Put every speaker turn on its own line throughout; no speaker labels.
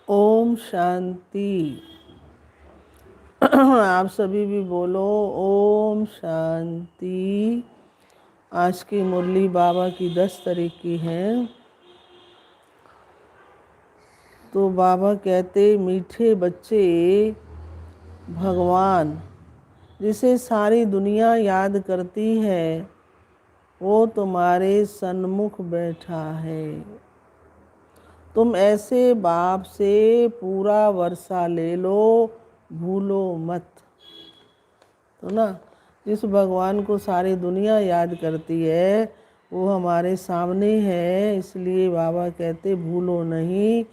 ओम शांति। आप सभी भी बोलो ओम शांति। आज की मुरली बाबा की 10 तारीख की है। तो बाबा कहते, मीठे बच्चे, भगवान जिसे सारी दुनिया याद करती है वो तुम्हारे सन्मुख बैठा है। तुम ऐसे बाप से पूरा वर्षा ले लो, भूलो मत। तो ना, जिस भगवान को सारी दुनिया याद करती है वो हमारे सामने है, इसलिए बाबा कहते भूलो नहीं,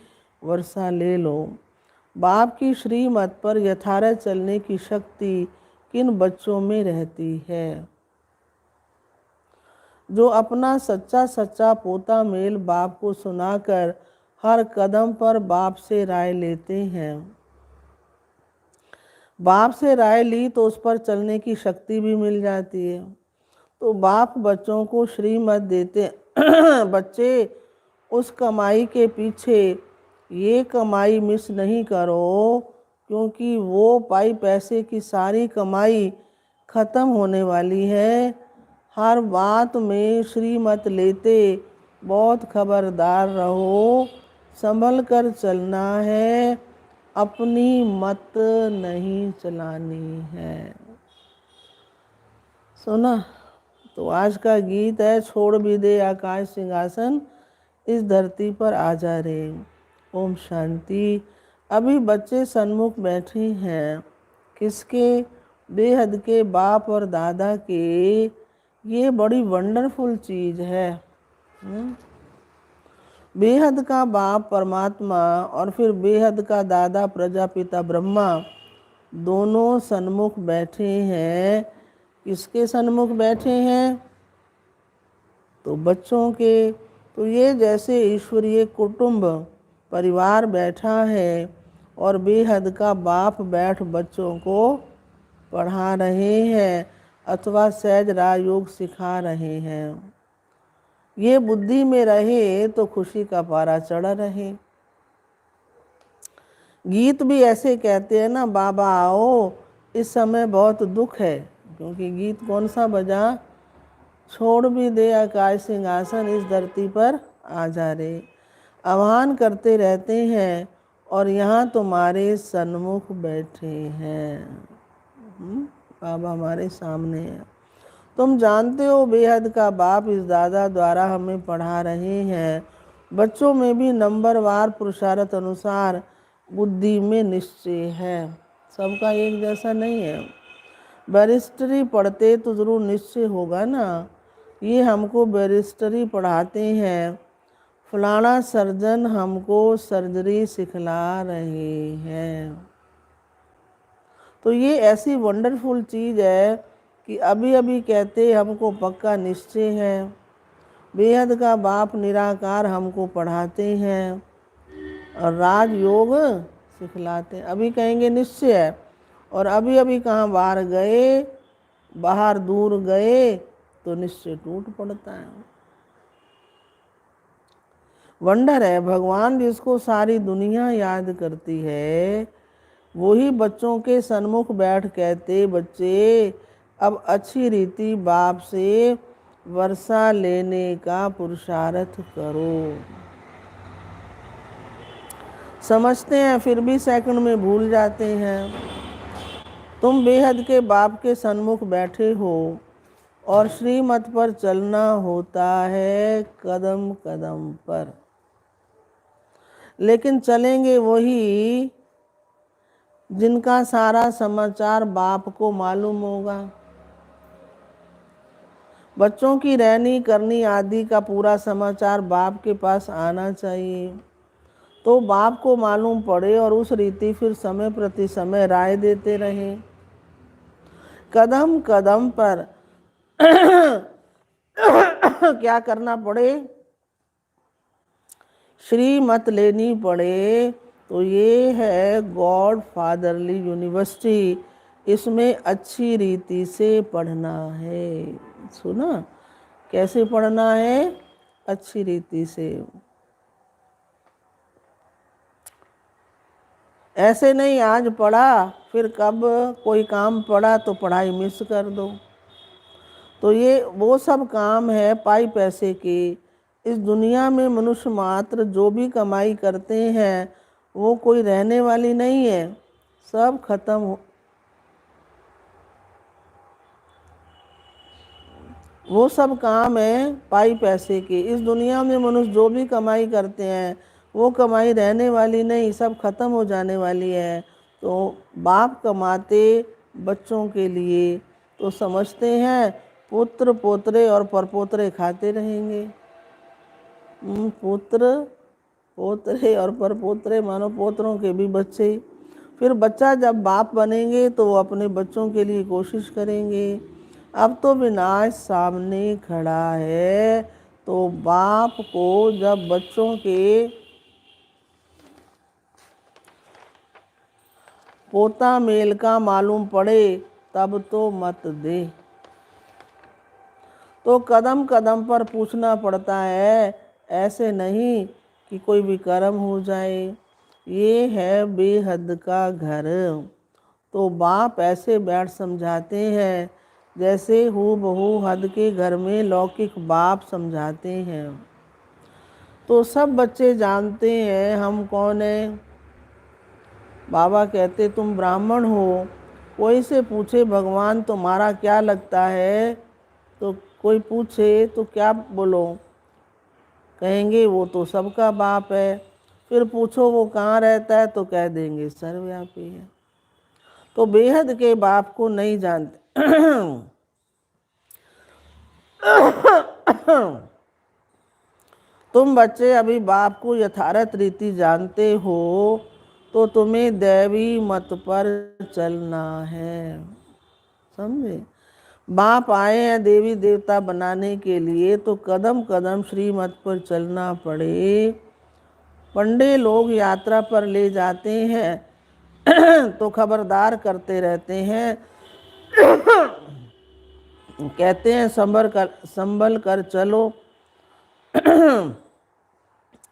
वर्षा ले लो। बाप की श्रीमत पर यथारथ चलने की शक्ति किन बच्चों में रहती है? जो अपना सच्चा सच्चा पोता मेल बाप को सुनाकर हर कदम पर बाप से राय लेते हैं। बाप से राय ली तो उस पर चलने की शक्ति भी मिल जाती है। तो बाप बच्चों को श्रीमत देते बच्चे, उस कमाई के पीछे ये कमाई मिस नहीं करो, क्योंकि वो पाई पैसे की सारी कमाई खत्म होने वाली है। हर बात में श्रीमत लेते बहुत खबरदार रहो, संभल कर चलना है, अपनी मत नहीं चलानी है। सुना? तो आज का गीत है, छोड़ भी दे आकाश सिंहासन, इस धरती पर आ जा रे। ओम शांति। अभी बच्चे सन्मुख बैठे हैं, किसके? बेहद के बाप और दादा के। ये बड़ी वंडरफुल चीज़ है। बेहद का बाप परमात्मा और फिर बेहद का दादा प्रजापिता ब्रह्मा दोनों सन्मुख बैठे हैं। किसके सन्मुख बैठे हैं? तो बच्चों के। तो ये जैसे ईश्वरीय कुटुंब परिवार बैठा है और बेहद का बाप बैठ बच्चों को पढ़ा रहे हैं अथवा सहज राजयोग सिखा रहे हैं। ये बुद्धि में रहे तो खुशी का पारा चढ़ा रहे। गीत भी ऐसे कहते हैं ना, बाबा आओ इस समय बहुत दुख है। क्योंकि गीत कौन सा बजा? छोड़ भी दे आकाश सिंहासन इस धरती पर आ जा रे। आह्वान करते रहते हैं और यहाँ तुम्हारे सन्मुख बैठे हैं। बाबा हमारे सामने है। तुम जानते हो बेहद का बाप इस दादा द्वारा हमें पढ़ा रहे हैं। बच्चों में भी नंबरवार पुरुषार्थ अनुसार बुद्धि में निश्चय है। सबका एक जैसा नहीं है। बैरिस्टरी पढ़ते तो जरूर निश्चय होगा ना। ये हमको बैरिस्टरी पढ़ाते हैं, फलाना सर्जन हमको सर्जरी सिखला रहे हैं। तो ये ऐसी वंडरफुल चीज़ है कि अभी अभी कहते हमको पक्का निश्चय है। बेहद का बाप निराकार हमको पढ़ाते हैं और राजयोग सिखलाते हैं। अभी कहेंगे निश्चय है और अभी अभी कहाँ बाहर दूर गए तो निश्चय टूट पड़ता है। वंडर है। भगवान जिसको सारी दुनिया याद करती है वही बच्चों के सन्मुख बैठ कहते, बच्चे अब अच्छी रीति बाप से वर्षा लेने का पुरुषार्थ करो। समझते हैं फिर भी सेकंड में भूल जाते हैं। तुम बेहद के बाप के सन्मुख बैठे हो और श्रीमत पर चलना होता है कदम कदम पर। लेकिन चलेंगे वही जिनका सारा समाचार बाप को मालूम होगा। बच्चों की रहनी करनी आदि का पूरा समाचार बाप के पास आना चाहिए। तो बाप को मालूम पड़े और उस रीति फिर समय प्रति समय राय देते रहे। कदम कदम पर क्या करना पड़े? श्रीमत लेनी पड़े। तो ये है गॉड फादरली यूनिवर्सिटी। इसमें अच्छी रीति से पढ़ना है। सुना कैसे पढ़ना है? अच्छी रीति से। ऐसे नहीं आज पढ़ा फिर कब कोई काम पड़ा तो पढ़ाई मिस कर दो। तो ये वो सब काम है पाई पैसे की। इस दुनिया में मनुष्य मात्र जो भी कमाई करते हैं वो कोई रहने वाली नहीं है, सब खत्म हो। वो सब काम है पाई पैसे की। इस दुनिया में मनुष्य जो भी कमाई करते हैं वो कमाई रहने वाली नहीं, सब खत्म हो जाने वाली है। तो बाप कमाते बच्चों के लिए तो समझते हैं पुत्र पोतरे और परपोतरे खाते रहेंगे। पुत्र पोतरे और परपोतरे मानो पोतरों के भी बच्चे। फिर बच्चा जब बाप बनेंगे तो वो अपने बच्चों के लिए कोशिश करेंगे। अब तो विनाश सामने खड़ा है। तो बाप को जब बच्चों के पोता मेल का मालूम पड़े तब तो मत दे। तो कदम कदम पर पूछना पड़ता है, ऐसे नहीं कि कोई भी कर्म हो जाए। ये है बेहद का घर। तो बाप ऐसे बैठ समझाते हैं जैसे हूबहू हद के घर में लौकिक बाप समझाते हैं। तो सब बच्चे जानते हैं हम कौन हैं। बाबा कहते तुम ब्राह्मण हो। कोई से पूछे भगवान तुम्हारा क्या लगता है तो कोई पूछे तो क्या बोलो? कहेंगे वो तो सबका बाप है। फिर पूछो वो कहाँ रहता है तो कह देंगे सर्वव्यापी है। तो बेहद के बाप को नहीं जानते। तुम बच्चे अभी बाप को यथार्थ रीति जानते हो तो तुम्हें दैवी मत पर चलना है। समझे? बाप आए हैं देवी देवता बनाने के लिए तो कदम कदम श्रीमत पर चलना पड़े। पंडे लोग यात्रा पर ले जाते हैं तो खबरदार करते रहते हैं, कहते हैं संभल कर चलो।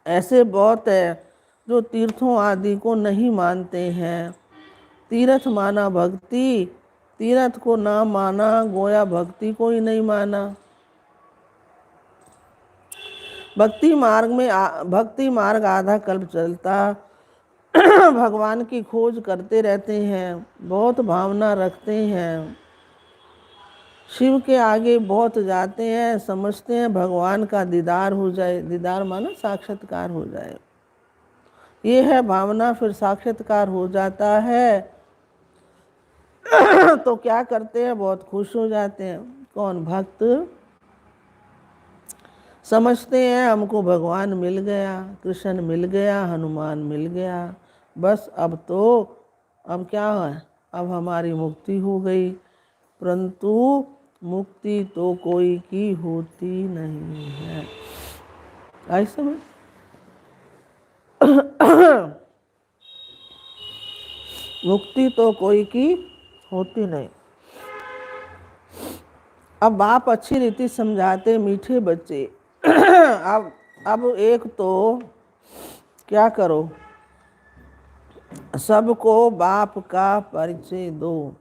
ऐसे बहुत है जो तीर्थों आदि को नहीं मानते हैं। तीर्थ माना भक्ति, तीर्थ को ना माना गोया भक्ति को ही नहीं माना। भक्ति मार्ग आधा कल्प चलता भगवान की खोज करते रहते हैं, बहुत भावना रखते हैं, शिव के आगे बहुत जाते हैं, समझते हैं भगवान का दीदार हो जाए। दीदार माना साक्षात्कार हो जाए, ये है भावना। फिर साक्षात्कार हो जाता है तो क्या करते हैं, बहुत खुश हो जाते हैं। कौन? भक्त समझते हैं हमको भगवान मिल गया, कृष्ण मिल गया, हनुमान मिल गया, बस अब क्या है, अब हमारी मुक्ति हो गई। परंतु मुक्ति तो कोई की होती नहीं है। आई समझ? मुक्ति तो कोई की होती नहीं। अब बाप अच्छी रीति समझाते, मीठे बच्चे। अब एक तो क्या करो, सबको बाप का परिचय दो।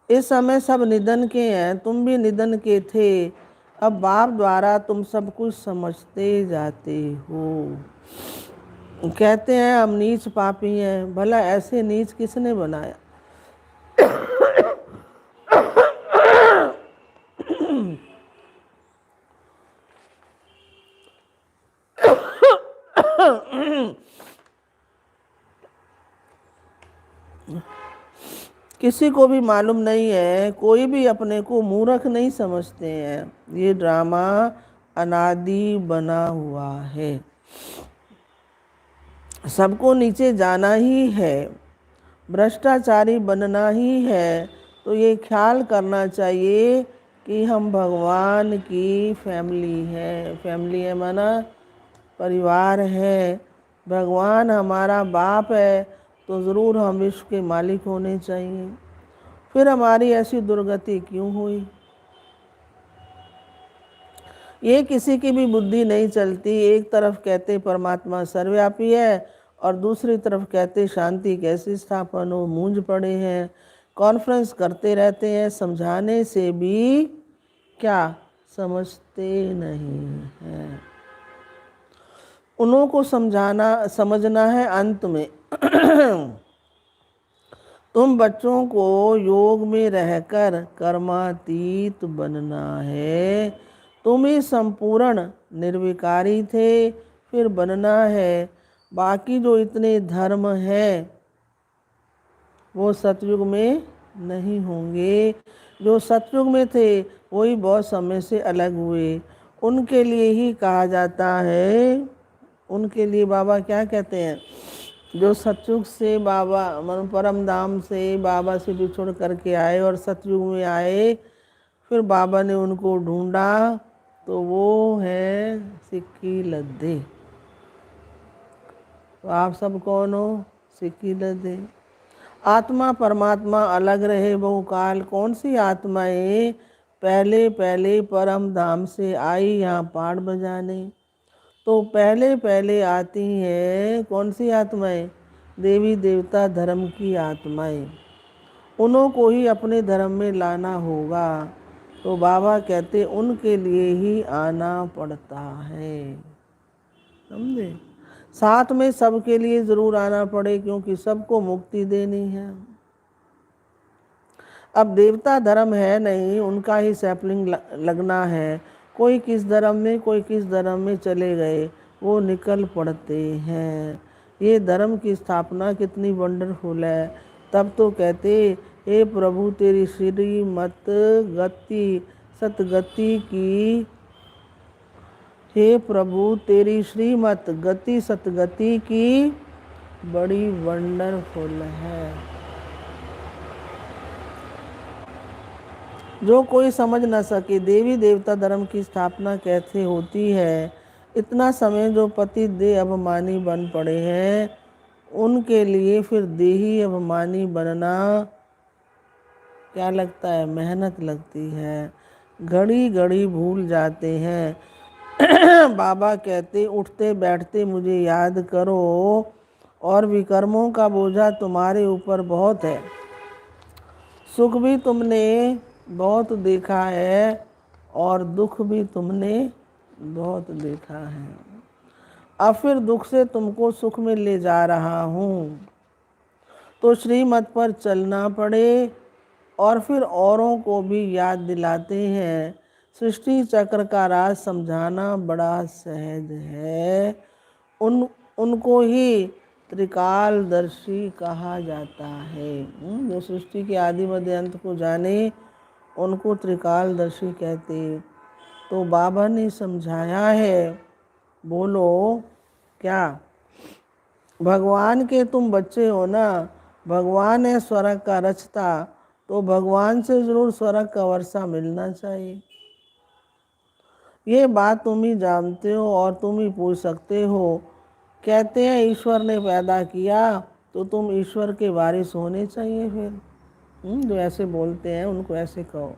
इस समय सब निधन के हैं, तुम भी निधन के थे। अब बाप द्वारा तुम सब कुछ समझते जाते हो। कहते हैं हम नीच पापी हैं, भला ऐसे नीच किसने बनाया? किसी को भी मालूम नहीं है, कोई भी अपने को मूर्ख नहीं समझते हैं। ये ड्रामा अनादि बना हुआ है, सबको नीचे जाना ही है, भ्रष्टाचारी बनना ही है। तो ये ख्याल करना चाहिए कि हम भगवान की फैमिली है। फैमिली है माना परिवार है। भगवान हमारा बाप है तो ज़रूर हम विश्व के मालिक होने चाहिए। फिर हमारी ऐसी दुर्गति क्यों हुई? ये किसी की भी बुद्धि नहीं चलती। एक तरफ कहते परमात्मा सर्वव्यापी है और दूसरी तरफ कहते शांति कैसे स्थापन हो। मूंझ पड़े हैं, कॉन्फ्रेंस करते रहते हैं, समझाने से भी क्या समझते नहीं हैं। उन्हों को समझना है अंत में। तुम बच्चों को योग में रहकर कर्मातीत बनना है। तुम ही संपूर्ण निर्विकारी थे, फिर बनना है। बाकी जो इतने धर्म हैं वो सतयुग में नहीं होंगे। जो सतयुग में थे वही बहुत समय से अलग हुए। उनके लिए ही कहा जाता है, उनके लिए बाबा क्या कहते हैं, जो सतयुग से बाबा मन परम धाम से बाबा से बिछुड़ करके आए और सतयुग में आए, फिर बाबा ने उनको ढूंढा तो वो है सिक्की लद्दे। तो आप सब कौन हो? सिक्की लद्दे। आत्मा परमात्मा अलग रहे बहुकाल। कौन सी आत्माएं पहले पहले परम धाम से आई यहाँ पाठ बजाने? तो पहले पहले आती हैं कौन सी आत्माएं? देवी देवता धर्म की आत्माएं। उन्हों को ही अपने धर्म में लाना होगा। तो बाबा कहते उनके लिए ही आना पड़ता है। समझे? साथ में सबके लिए ज़रूर आना पड़े, क्योंकि सबको मुक्ति देनी है। अब देवता धर्म है नहीं, उनका ही सैपलिंग लगना है। कोई किस धर्म में, कोई किस धर्म में चले गए, वो निकल पड़ते हैं। ये धर्म की स्थापना कितनी वंडरफुल है। तब तो कहते हे प्रभु तेरी श्रीमत गति सतगति की, हे प्रभु तेरी श्रीमत गति सतगति की बड़ी वंडरफुल है। जो कोई समझ न सके देवी देवता धर्म की स्थापना कैसे होती है, इतना समय जो पति देह अभिमानी बन पड़े हैं, उनके लिए फिर देही अभिमानी बनना क्या लगता है, मेहनत लगती है, घड़ी घड़ी भूल जाते हैं। बाबा कहते उठते बैठते मुझे याद करो, और विकर्मों का बोझा तुम्हारे ऊपर बहुत है। सुख भी तुमने बहुत देखा है और दुख भी तुमने बहुत देखा है। अब फिर दुख से तुमको सुख में ले जा रहा हूँ, तो श्रीमत पर चलना पड़े। और फिर औरों को भी याद दिलाते हैं, सृष्टि चक्र का राज समझाना बड़ा सहज है। उनको ही त्रिकालदर्शी कहा जाता है। जो सृष्टि के आदि मध्य अंत को जाने, उनको त्रिकालदर्शी कहते। तो बाबा ने समझाया है, बोलो क्या, भगवान के तुम बच्चे हो ना, भगवान है स्वर्ग का रचता, तो भगवान से जरूर स्वर्ग का वर्षा मिलना चाहिए। ये बात तुम ही जानते हो और तुम ही पूछ सकते हो। कहते हैं ईश्वर ने पैदा किया, तो तुम ईश्वर के वारिस होने चाहिए। फिर जो ऐसे बोलते हैं उनको ऐसे कहो।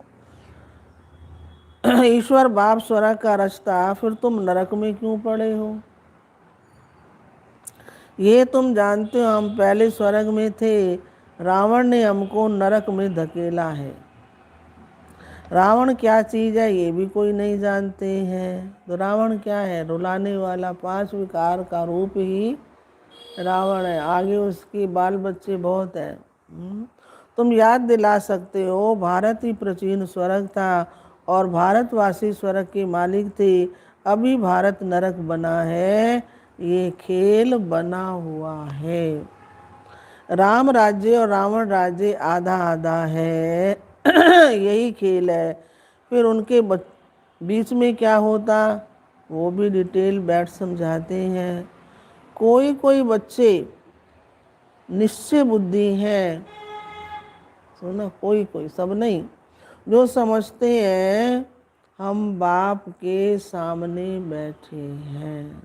ईश्वर बाप स्वर्ग का रचता, फिर तुम नरक में क्यों पड़े हो? ये तुम जानते हो हम पहले स्वर्ग में थे, रावण ने हमको नरक में धकेला है। रावण क्या चीज़ है ये भी कोई नहीं जानते हैं। तो रावण क्या है? रुलाने वाला, 5 विकार का रूप ही रावण है। आगे उसके बाल बच्चे बहुत हैं। तुम याद दिला सकते हो, भारत ही प्राचीन स्वर्ग था और भारतवासी स्वर्ग के मालिक थे। अभी भारत नरक बना है, ये खेल बना हुआ है। राम राज्य और रावण राज्य आधा आधा है। यही खेल है। फिर उनके बीच में क्या होता, वो भी डिटेल बैठ समझाते हैं। कोई कोई बच्चे निश्चय बुद्धि हैं, सुना, कोई कोई, सब नहीं, जो समझते हैं हम बाप के सामने बैठे हैं।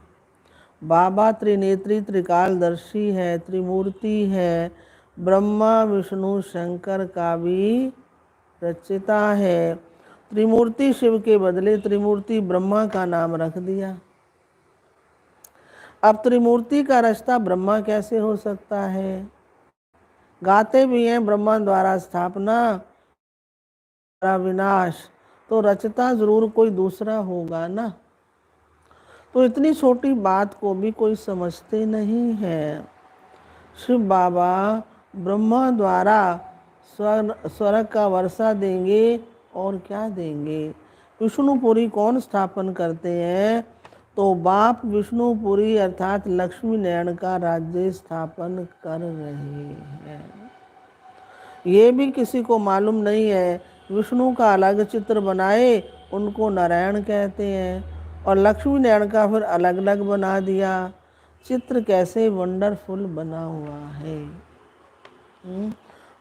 बाबा त्रिनेत्री त्रिकालदर्शी है, त्रिमूर्ति है, ब्रह्मा विष्णु शंकर का भी रचयिता है। त्रिमूर्ति शिव के बदले त्रिमूर्ति ब्रह्मा का नाम रख दिया। अब त्रिमूर्ति का रचता ब्रह्मा कैसे हो सकता है? गाते भी हैं ब्रह्मा द्वारा स्थापना, विनाश, तो रचता जरूर कोई दूसरा होगा ना। तो इतनी छोटी बात को भी कोई समझते नहीं है। शिव बाबा ब्रह्मा द्वारा स्वर्ग का वर्षा देंगे और क्या देंगे? विष्णुपुरी कौन स्थापन करते हैं? तो बाप विष्णुपुरी अर्थात लक्ष्मी नारायण का राज्य स्थापन कर रहे हैं। ये भी किसी को मालूम नहीं है। विष्णु का अलग चित्र बनाए, उनको नारायण कहते हैं, और लक्ष्मी नारायण का फिर अलग अलग बना दिया। चित्र कैसे वंडरफुल बना हुआ है।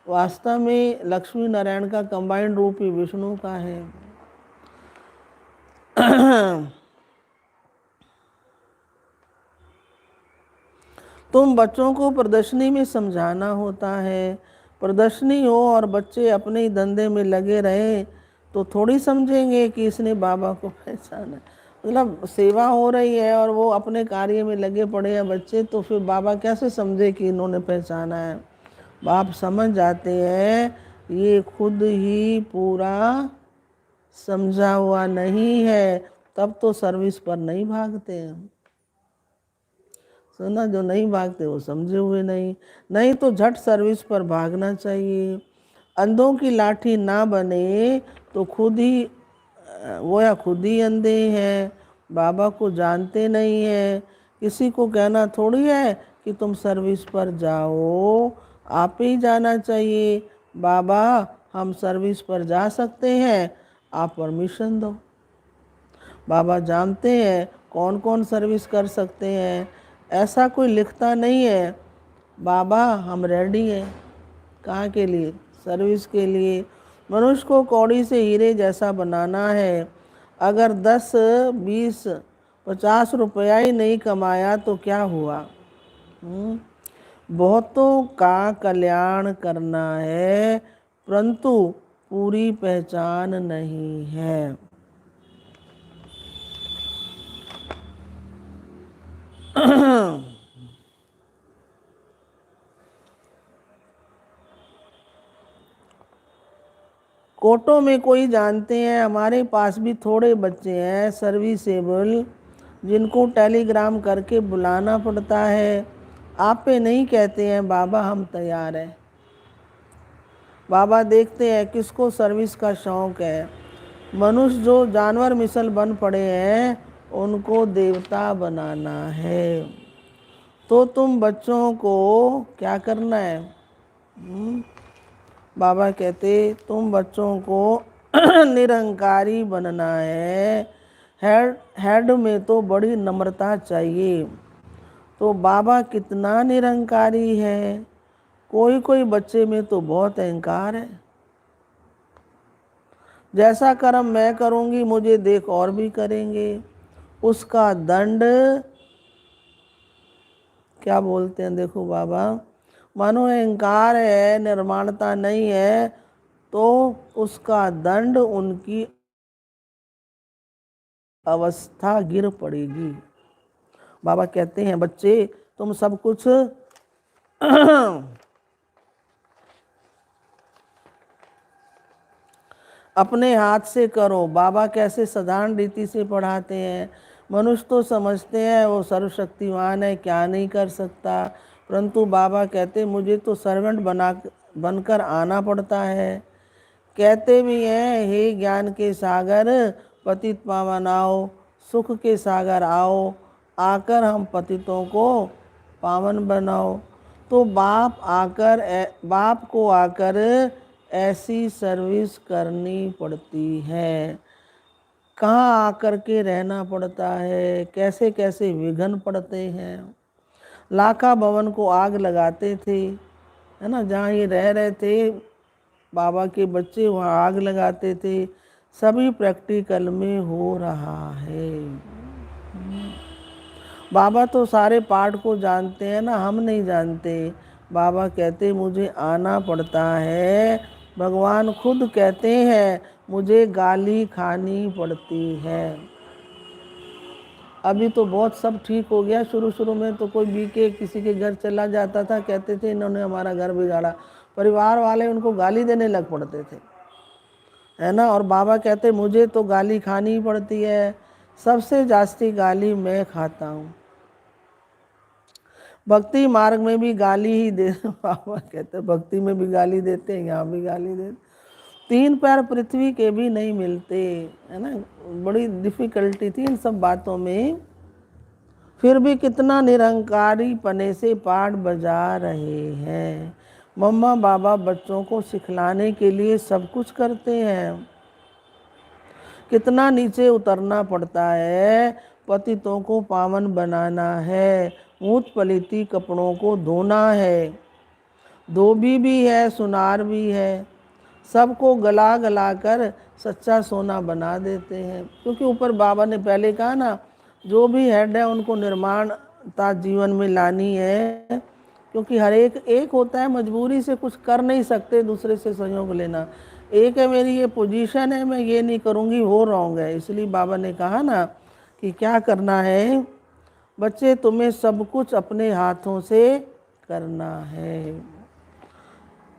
वास्तव में लक्ष्मी नारायण का कंबाइंड रूप ही विष्णु का है। तुम बच्चों को प्रदर्शनी में समझाना होता है। प्रदर्शनी हो और बच्चे अपने ही धंधे में लगे रहे तो थोड़ी समझेंगे कि इसने बाबा को पहचाना। मतलब सेवा हो रही है और वो अपने कार्य में लगे पड़े हैं बच्चे, तो फिर बाबा कैसे समझे कि इन्होंने पहचाना है? बाप समझ जाते हैं ये खुद ही पूरा समझा हुआ नहीं है, तब तो सर्विस पर नहीं भागते हैं। सुना, जो नहीं भागते वो समझे हुए नहीं। नहीं तो झट सर्विस पर भागना चाहिए। अंधों की लाठी ना बने तो खुद ही वो या खुद ही अंधे हैं, बाबा को जानते नहीं हैं। किसी को कहना थोड़ी है कि तुम सर्विस पर जाओ, आप ही जाना चाहिए। बाबा हम सर्विस पर जा सकते हैं, आप परमिशन दो। बाबा जानते हैं कौन कौन सर्विस कर सकते हैं। ऐसा कोई लिखता नहीं है बाबा हम रेडी हैं। कहाँ के लिए? सर्विस के लिए। मनुष्य को कौड़ी से हीरे जैसा बनाना है। अगर 10, 20, 50 रुपया ही नहीं कमाया तो क्या हुआ? बहुतों का कल्याण करना है, परंतु पूरी पहचान नहीं है। कोटों में कोई जानते हैं, हमारे पास भी थोड़े बच्चे हैं सर्विसेबल, जिनको टेलीग्राम करके बुलाना पड़ता है। आप पे नहीं कहते हैं बाबा हम तैयार हैं। बाबा देखते हैं किसको सर्विस का शौक़ है। मनुष्य जो जानवर मिसल बन पड़े हैं उनको देवता बनाना है। तो तुम बच्चों को क्या करना है? बाबा कहते तुम बच्चों को निरंकारी बनना है। हेड में तो बड़ी नम्रता चाहिए। तो बाबा कितना निरंकारी है। कोई कोई बच्चे में तो बहुत अहंकार है। जैसा कर्म मैं करूँगी मुझे देख और भी करेंगे, उसका दंड क्या बोलते हैं देखो बाबा, मानो अहंकार है, निर्माणता नहीं है तो उसका दंड उनकी अवस्था गिर पड़ेगी। बाबा कहते हैं बच्चे तुम सब कुछ अपने हाथ से करो। बाबा कैसे साधारण रीति से पढ़ाते हैं। मनुष्य तो समझते हैं वो सर्वशक्तिमान है, क्या नहीं कर सकता, परंतु बाबा कहते मुझे तो सर्वेंट बनकर आना पड़ता है। कहते भी हैं हे ज्ञान के सागर पतित पावन आओ, सुख के सागर आओ, आकर हम पतितों को पावन बनाओ। तो बाप को आकर ऐसी सर्विस करनी पड़ती है। कहाँ आकर के रहना पड़ता है, कैसे कैसे विघ्न पड़ते हैं। लाखा भवन को आग लगाते थे, है ना, जहाँ ये रह रहे थे बाबा के बच्चे वहाँ आग लगाते थे। सभी प्रैक्टिकल में हो रहा है। बाबा तो सारे पाठ को जानते हैं ना, हम नहीं जानते। बाबा कहते मुझे आना पड़ता है। भगवान खुद कहते हैं मुझे गाली खानी पड़ती है। अभी तो बहुत सब ठीक हो गया, शुरू शुरू में तो कोई बीके किसी के घर चला जाता था, कहते थे इन्होंने हमारा घर बिगाड़ा, परिवार वाले उनको गाली देने लग पड़ते थे, है ना। और बाबा कहते मुझे तो गाली खानी पड़ती है, सबसे जास्ती गाली मैं खाता हूँ। भक्ति मार्ग में भी गाली ही दे बाबा कहते भक्ति में भी गाली देते हैं, यहाँ भी गाली देते। 3 पैर पृथ्वी के भी नहीं मिलते, है ना, बड़ी डिफिकल्टी थी इन सब बातों में। फिर भी कितना निरंकारी पने से पाठ बजा रहे हैं। मम्मा बाबा बच्चों को सिखलाने के लिए सब कुछ करते हैं। कितना नीचे उतरना पड़ता है, पतितों को पावन बनाना है, मूत पलीती कपड़ों को धोना है, धोबी भी है सुनार भी है, सबको गला गला कर सच्चा सोना बना देते हैं। क्योंकि ऊपर बाबा ने पहले कहा ना, जो भी हेड है उनको निर्माणता जीवन में लानी है। क्योंकि हर एक होता है मजबूरी से कुछ कर नहीं सकते, दूसरे से सहयोग लेना। एक है मेरी ये पोजीशन है, मैं ये नहीं करूँगी वो रॉन्ग है। इसलिए बाबा ने कहा ना कि क्या करना है बच्चे, तुम्हें सब कुछ अपने हाथों से करना है,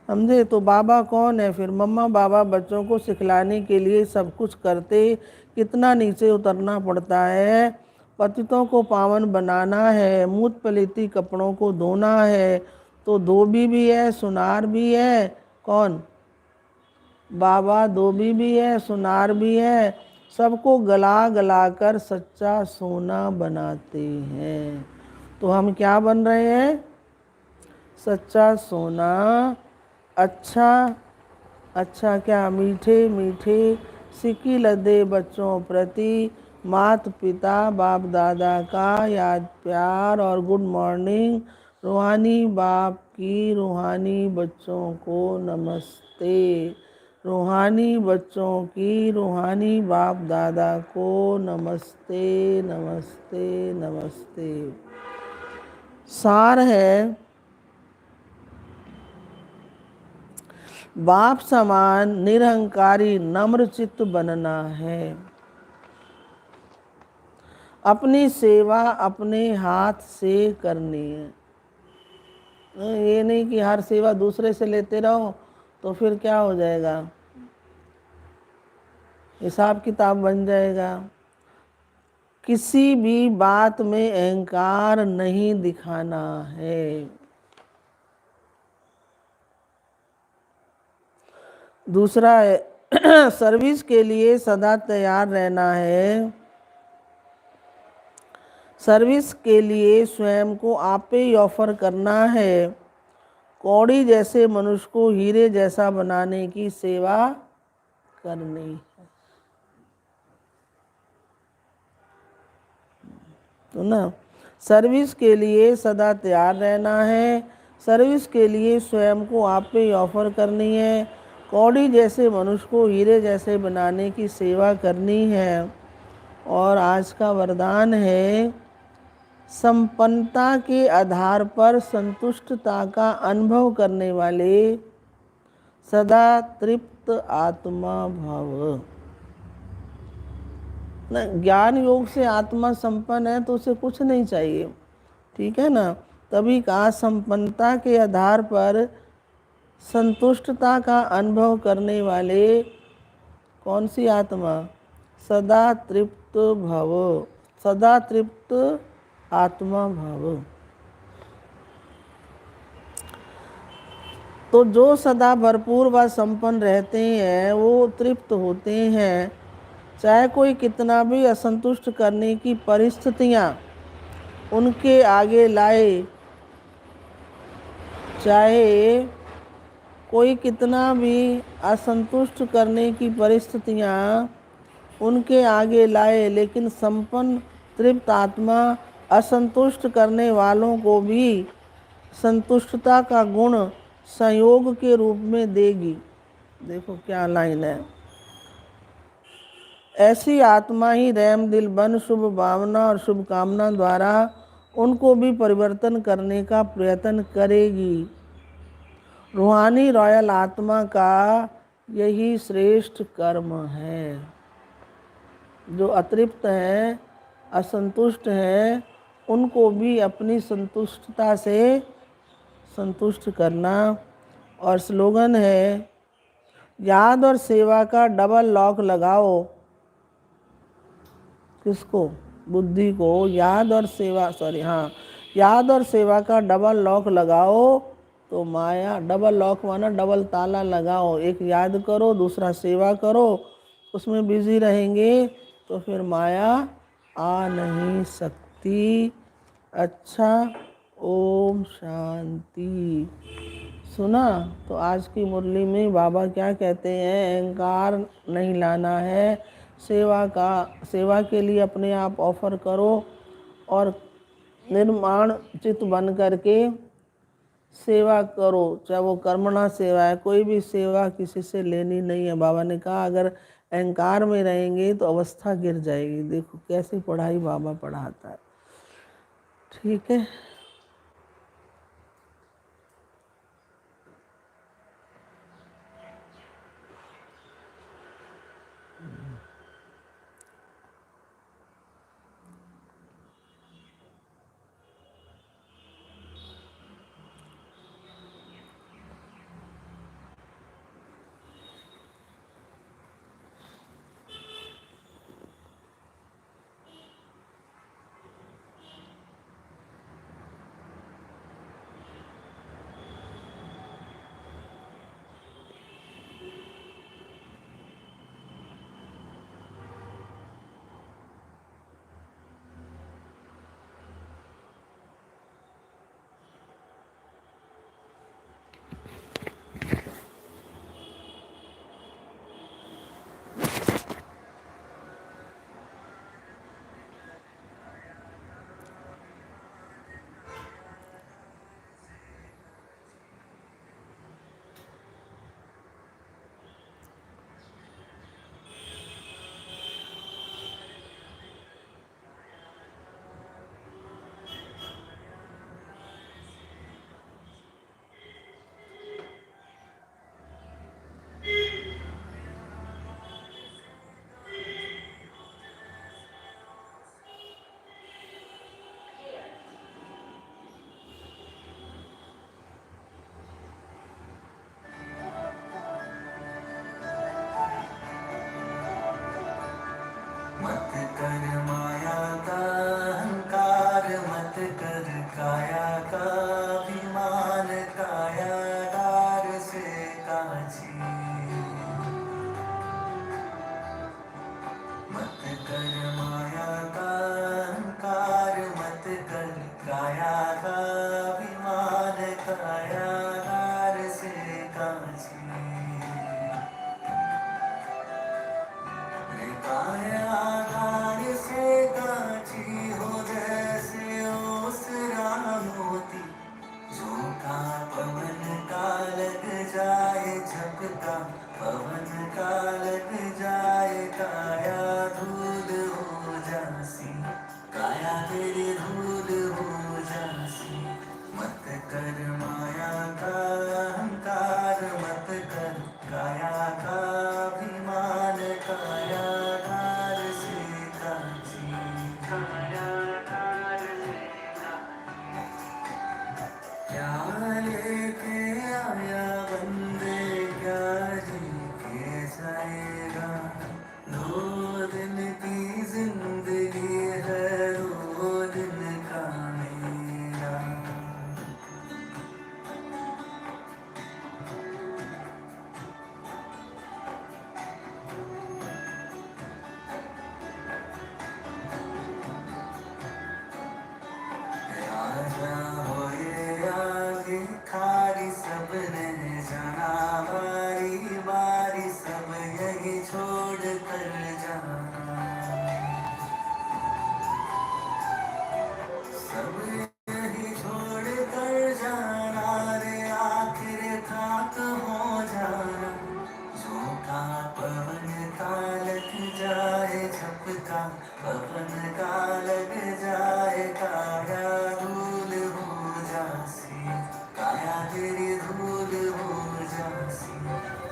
समझे। तो बाबा कौन है फिर? मम्मा बाबा बच्चों को सिखलाने के लिए सब कुछ करते, कितना नीचे उतरना पड़ता है। पतितों को पावन बनाना है, मूत पलीती कपड़ों को धोना है, तो धोबी भी है सुनार भी है। कौन? बाबा धोबी भी है सुनार भी है, सबको गला गला कर सच्चा सोना बनाते हैं। तो हम क्या बन रहे हैं? सच्चा सोना। अच्छा क्या मीठे मीठे सिक्की लदे बच्चों प्रति माता पिता बाप दादा का याद प्यार और गुड मॉर्निंग रूहानी बाप की रूहानी बच्चों को नमस्ते। रूहानी बच्चों की रूहानी बाप दादा को नमस्ते नमस्ते नमस्ते। सार है, बाप समान निरहंकारी नम्र चित्त बनना है। अपनी सेवा अपने हाथ से करनी है। ये नहीं कि हर सेवा दूसरे से लेते रहो, तो फिर क्या हो जाएगा, हिसाब किताब बन जाएगा। किसी भी बात में अहंकार नहीं दिखाना है। दूसरा है सर्विस के लिए सदा तैयार रहना है। सर्विस के लिए स्वयं को आपे ही ऑफर करना है। कौड़ी जैसे मनुष्य को हीरे जैसा बनाने की सेवा करनी है। तो ना, सर्विस के लिए सदा तैयार रहना है। सर्विस के लिए स्वयं को आप पे ही ऑफर करनी है। कौड़ी जैसे मनुष्य को हीरे जैसे बनाने की सेवा करनी है। और आज का वरदान है, संपन्नता के आधार पर संतुष्टता का अनुभव करने वाले सदा तृप्त आत्मा भव। ना, ज्ञान योग से आत्मा संपन्न है तो उसे कुछ नहीं चाहिए, ठीक है ना। तभी कहा संपन्नता के आधार पर संतुष्टता का अनुभव करने वाले कौन सी आत्मा, सदा तृप्त भव, सदा तृप्त आत्मा भव। तो जो सदा भरपूर व संपन्न रहते हैं वो तृप्त होते हैं। चाहे कोई कितना भी असंतुष्ट करने की परिस्थितियां उनके आगे लाए, चाहे कोई कितना भी असंतुष्ट करने की परिस्थितियां उनके आगे लाए, लेकिन संपन्न तृप्त आत्मा असंतुष्ट करने वालों को भी संतुष्टता का गुण संयोग के रूप में देगी। देखो क्या लाइन है, ऐसी आत्मा ही रहम दिल बन शुभ भावना और शुभ कामना द्वारा उनको भी परिवर्तन करने का प्रयत्न करेगी। रूहानी रॉयल आत्मा का यही श्रेष्ठ कर्म है। जो अतृप्त हैं, असंतुष्ट हैं, उनको भी अपनी संतुष्टता से संतुष्ट करना। और स्लोगन है, याद और सेवा का डबल लॉक लगाओ। किसको, बुद्धि को याद और सेवा, याद और सेवा का डबल लॉक लगाओ तो माया, डबल लॉक माना डबल ताला लगाओ। एक याद करो, दूसरा सेवा करो, उसमें बिजी रहेंगे तो फिर माया आ नहीं सकती। अच्छा, ओम शांति। सुना। तो आज की मुरली में बाबा क्या कहते हैं, अहंकार नहीं लाना है। सेवा के लिए अपने आप ऑफर करो और निर्माण चित्त बन करके सेवा करो। चाहे वो कर्मणा सेवा है, कोई भी सेवा किसी से लेनी नहीं है। बाबा ने कहा अगर अहंकार में रहेंगे तो अवस्था गिर जाएगी। देखो कैसी पढ़ाई बाबा पढ़ाता है, ठीक है।
मत कर माया का अहंकार, मत कर काया का अभिमान, कायागार से काची। मत कर माया का अहंकार, मत कर काया का अभिमान, कायागार से काची। कायागार से काची हो जैसे ओसरा मोती, झोंका पवन का लग जाए, झपका पवन का लग जाए, काया धूल हो जासी, काया तेरी धूल हो जासी। मत कर माया का अहंकार, मत कर काया का अभिमान, कायागार से काची, कायागार से क्या लेके आया बंदे, क्या जी के जाएगा। 2 दिन की जिंदगी है, 2 दिन का मेरा। आजा हो ये आगे खारी, सबने जाना बारी बारी, सब यही छोड़ कर जाना, सब यही छोड़ कर जाना रे, आखिर खाक हो जाना। झोंका पवन का लग जाए, झपका पवन का लग जाए, काया धूल हो जासी, काया तेरी धूल हो जासी।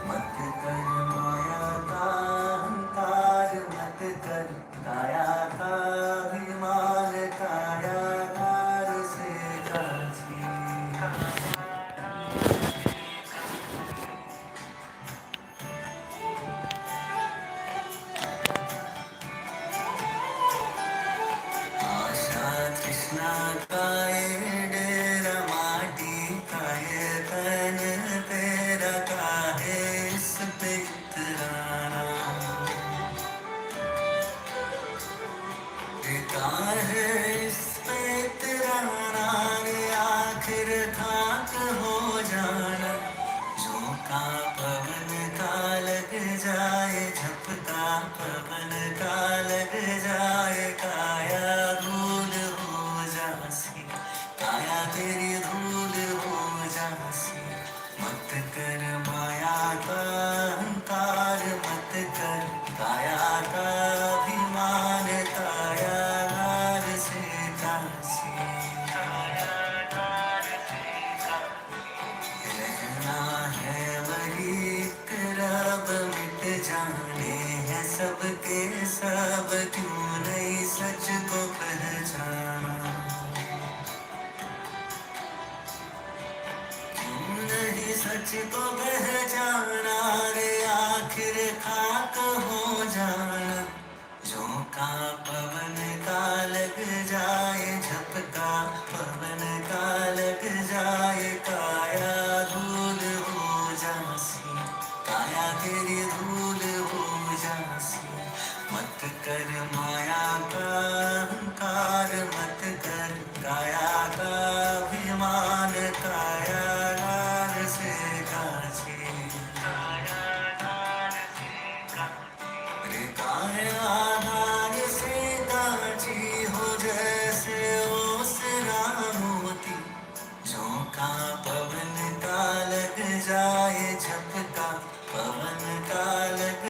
मत कर माया का अहंकार, मत कर काया का अभिमान, कायागार से काची। आशा तृष्णा का ये डेरा, माटी का ये तन तेरा, काहे इस पे इतराना, काहे इस पे इतराना रे, आखिर खाक हो जाना। झोंका पवन का लग जाए, झपका पवन का लग जाए, काया धूल हो जासी, काया तेरी धूल हो जासी। मत कर माया का अहंकार, मत कर काया का अभिमान, कायागार से काची, कायागार से काची। रहना है वही एक रब, मिट जाने हैं सबके सब, क्यों नहीं सच को पहचाना, क्यों नहीं सच को पहचाना रे,